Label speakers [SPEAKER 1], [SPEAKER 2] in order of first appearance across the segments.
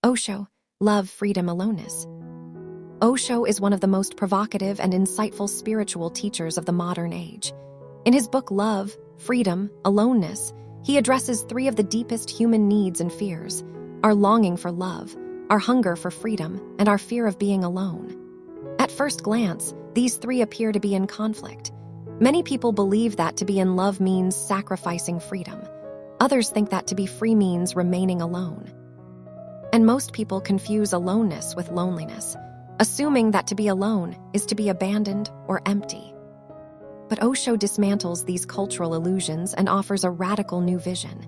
[SPEAKER 1] Osho, Love, Freedom, Aloneness. Osho is one of the most provocative and insightful spiritual teachers of the modern age. In his book Love, Freedom, Aloneness, he addresses three of the deepest human needs and fears: our longing for love, our hunger for freedom, and our fear of being alone. At first glance, these three appear to be in conflict. Many people believe that to be in love means sacrificing freedom. Others think that to be free means remaining alone. And most people confuse aloneness with loneliness, assuming that to be alone is to be abandoned or empty. But Osho dismantles these cultural illusions and offers a radical new vision.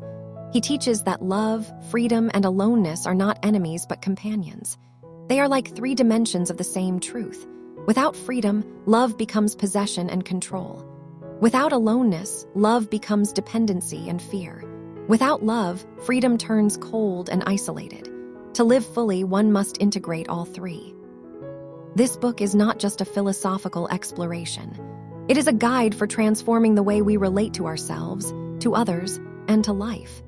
[SPEAKER 1] He teaches that love, freedom, and aloneness are not enemies but companions. They are like three dimensions of the same truth. Without freedom, love becomes possession and control. Without aloneness, love becomes dependency and fear. Without love, freedom turns cold and isolated. To live fully, one must integrate all three. This book is not just a philosophical exploration. It is a guide for transforming the way we relate to ourselves, to others, and to life.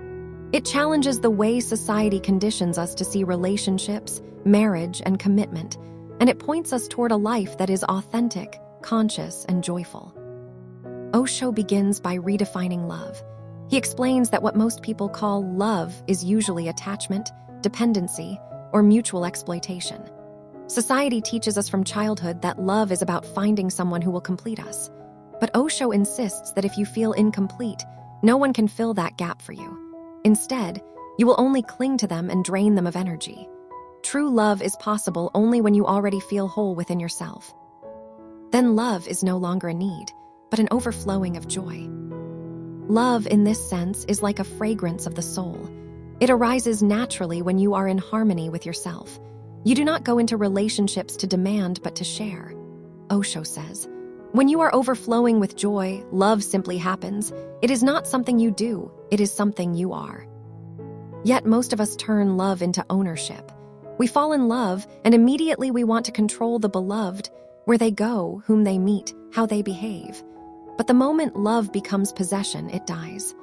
[SPEAKER 1] It challenges the way society conditions us to see relationships, marriage, and commitment, and it points us toward a life that is authentic, conscious, and joyful. Osho begins by redefining love. He explains that what most people call love is usually attachment, dependency, or mutual exploitation. Society teaches us from childhood that love is about finding someone who will complete us. But Osho insists that if you feel incomplete, no one can fill that gap for you. Instead, you will only cling to them and drain them of energy. True love is possible only when you already feel whole within yourself. Then love is no longer a need, but an overflowing of joy. Love, in this sense, is like a fragrance of the soul. It arises naturally when you are in harmony with yourself. You do not go into relationships to demand, but to share. Osho says, when you are overflowing with joy, love simply happens. It is not something you do, it is something you are. Yet most of us turn love into ownership. We fall in love, and immediately we want to control the beloved, where they go, whom they meet, how they behave. But the moment love becomes possession, it dies.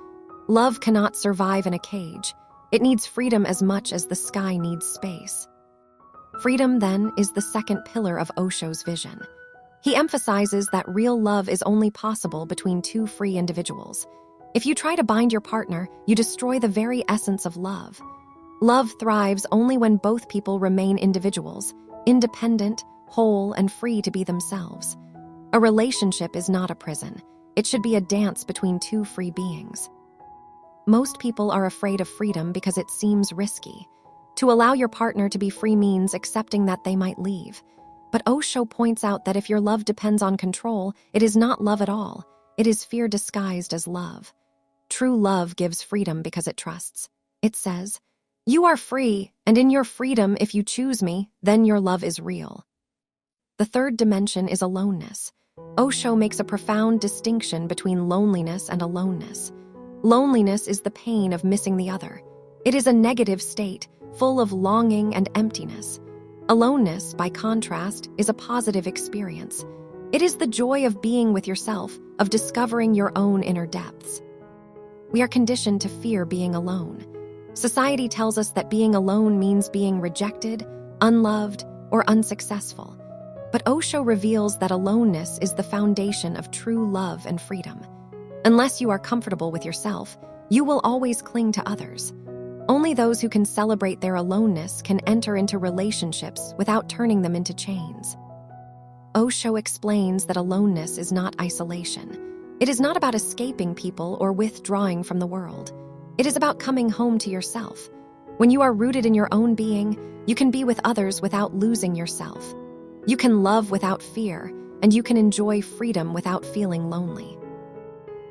[SPEAKER 1] Love cannot survive in a cage. It needs freedom as much as the sky needs space. Freedom, then, is the second pillar of Osho's vision. He emphasizes that real love is only possible between two free individuals. If you try to bind your partner, you destroy the very essence of love. Love thrives only when both people remain individuals, independent, whole, and free to be themselves. A relationship is not a prison. It should be a dance between two free beings. Most people are afraid of freedom because it seems risky. To allow your partner to be free means accepting that they might leave. But Osho points out that if your love depends on control, it is not love at all. It is fear disguised as love. True love gives freedom because it trusts. It says, "You are free, and in your freedom, if you choose me, then your love is real." The third dimension is aloneness. Osho makes a profound distinction between loneliness and aloneness. Loneliness is the pain of missing the other. It is a negative state, full of longing and emptiness. Aloneness, by contrast, is a positive experience. It is the joy of being with yourself, of discovering your own inner depths. We are conditioned to fear being alone. Society tells us that being alone means being rejected, unloved, or unsuccessful. But Osho reveals that aloneness is the foundation of true love and freedom. Unless you are comfortable with yourself, you will always cling to others. Only those who can celebrate their aloneness can enter into relationships without turning them into chains. Osho explains that aloneness is not isolation. It is not about escaping people or withdrawing from the world. It is about coming home to yourself. When you are rooted in your own being, you can be with others without losing yourself. You can love without fear, and you can enjoy freedom without feeling lonely.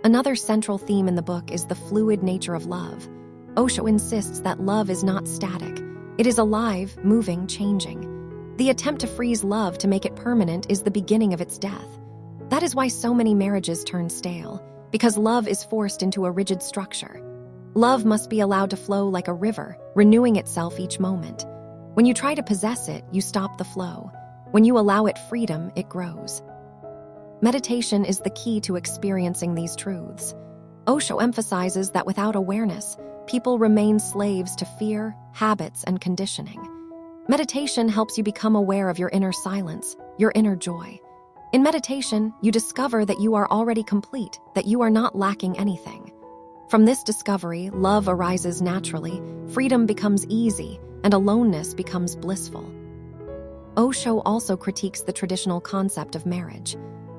[SPEAKER 1] Another central theme in the book is the fluid nature of love. Osho insists that love is not static. It is alive, moving, changing. The attempt to freeze love to make it permanent is the beginning of its death. That is why so many marriages turn stale, because love is forced into a rigid structure. Love must be allowed to flow like a river, renewing itself each moment. When you try to possess it, you stop the flow. When you allow it freedom, it grows. Meditation is the key to experiencing these truths. Osho emphasizes that without awareness, people remain slaves to fear, habits, and conditioning. Meditation helps you become aware of your inner silence, your inner joy. In meditation, you discover that you are already complete, that you are not lacking anything. From this discovery, love arises naturally, freedom becomes easy, and aloneness becomes blissful. Osho also critiques the traditional concept of marriage.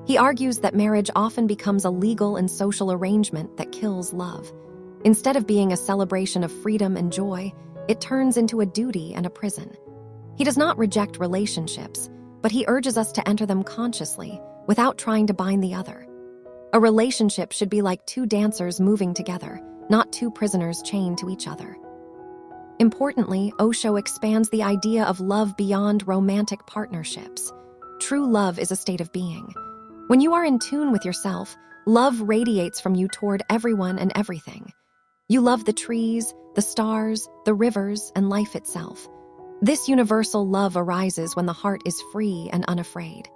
[SPEAKER 1] He argues that marriage often becomes a legal and social arrangement that kills love. Instead of being a celebration of freedom and joy, it turns into a duty and a prison. He does not reject relationships, but he urges us to enter them consciously, without trying to bind the other. A relationship should be like two dancers moving together, not two prisoners chained to each other. Importantly, Osho expands the idea of love beyond romantic partnerships. True love is a state of being. When you are in tune with yourself, love radiates from you toward everyone and everything. You love the trees, the stars, the rivers, and life itself. This universal love arises when the heart is free and unafraid.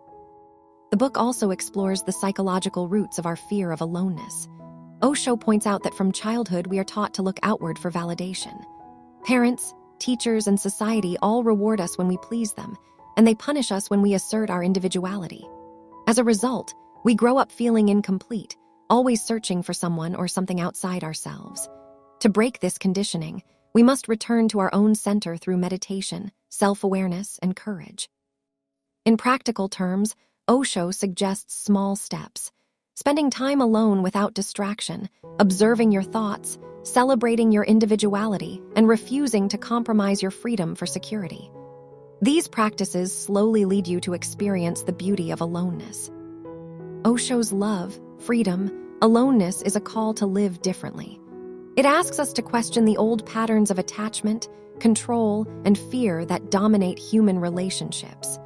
[SPEAKER 1] The book also explores the psychological roots of our fear of aloneness. Osho points out that from childhood we are taught to look outward for validation. Parents, teachers, and society all reward us when we please them, and they punish us when we assert our individuality. As a result, we grow up feeling incomplete, always searching for someone or something outside ourselves. To break this conditioning, we must return to our own center through meditation, self-awareness, and courage. In practical terms, Osho suggests small steps: spending time alone without distraction, observing your thoughts, celebrating your individuality, and refusing to compromise your freedom for security. These practices slowly lead you to experience the beauty of aloneness. Osho's love, freedom, aloneness is a call to live differently. It asks us to question the old patterns of attachment, control, and fear that dominate human relationships.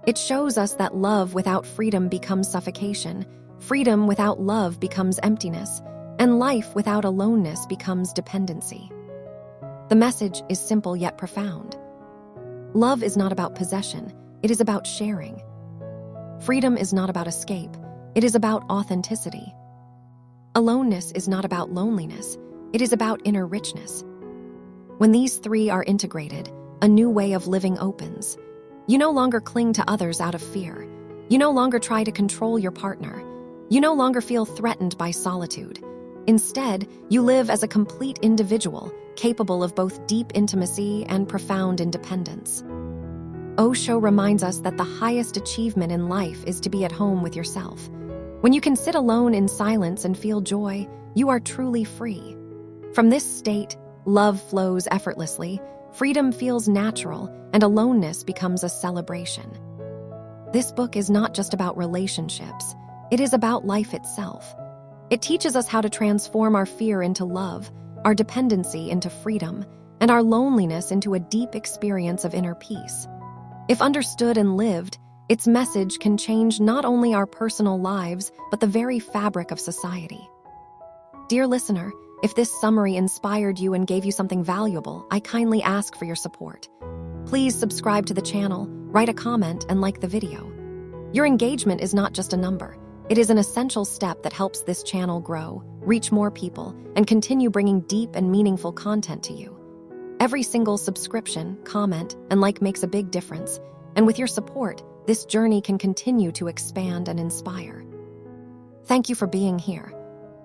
[SPEAKER 1] It shows us that love without freedom becomes suffocation, freedom without love becomes emptiness, and life without aloneness becomes dependency. The message is simple yet profound. Love is not about possession, it is about sharing. Freedom is not about escape, it is about authenticity. Aloneness is not about loneliness, it is about inner richness. When these three are integrated, a new way of living opens. You no longer cling to others out of fear. You no longer try to control your partner. You no longer feel threatened by solitude. Instead, you live as a complete individual, capable of both deep intimacy and profound independence. Osho reminds us that the highest achievement in life is to be at home with yourself. When you can sit alone in silence and feel joy, you are truly free. From this state, love flows effortlessly, freedom feels natural, and aloneness becomes a celebration. This book is not just about relationships, it is about life itself. It teaches us how to transform our fear into love, our dependency into freedom, and our loneliness into a deep experience of inner peace. If understood and lived, its message can change not only our personal lives, but the very fabric of society. Dear listener, if this summary inspired you and gave you something valuable, I kindly ask for your support. Please subscribe to the channel, write a comment, and like the video. Your engagement is not just a number. It is an essential step that helps this channel grow, reach more people, and continue bringing deep and meaningful content to you. Every single subscription, comment, and like makes a big difference, and with your support, this journey can continue to expand and inspire. Thank you for being here.